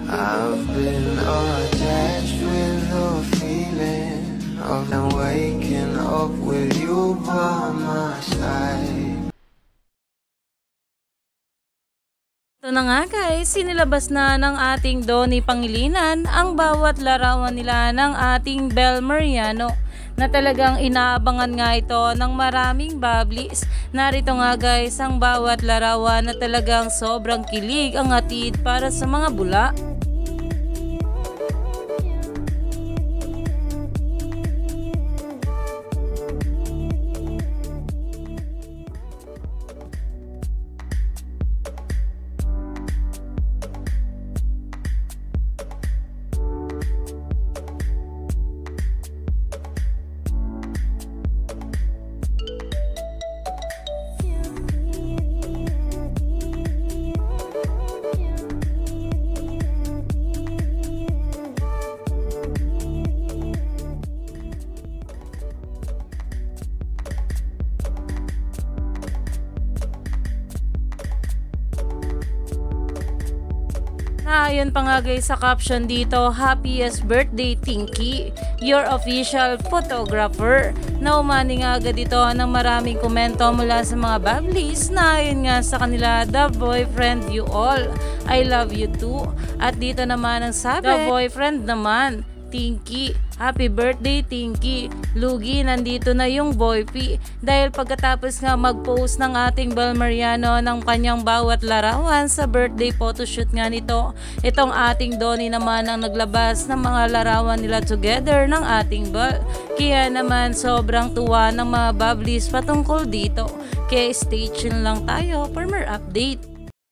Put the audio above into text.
I've been attached with the feeling of waking up with you by my side. Ito na nga guys, sinilabas na ng ating Donnie Pangilinan ang bawat larawan nila ng ating Bel Mariano na talagang inaabangan nga ito ng maraming bablis. Narito nga guys ang bawat larawan na talagang sobrang kilig ang hatid para sa mga bula. Ayon pa nga guys sa caption dito, happiest birthday Tinky, your official photographer. Naumani nga agad ito ng maraming komento mula sa mga bablis na ayon nga sa kanila, the boyfriend you all, I love you too. At dito naman ang sabi, the boyfriend naman, Tinky, happy birthday Tinky. Lugi, nandito na yung boyfie. Dahil pagkatapos nga mag-post ng ating Bel Mariano ng kanyang bawat larawan sa birthday photoshoot nga nito, itong ating Donnie naman ang naglabas ng mga larawan nila together ng ating Bel. Kaya naman sobrang tuwa ng mga bablis patungkol dito. Kaya stay tuned lang tayo for more update.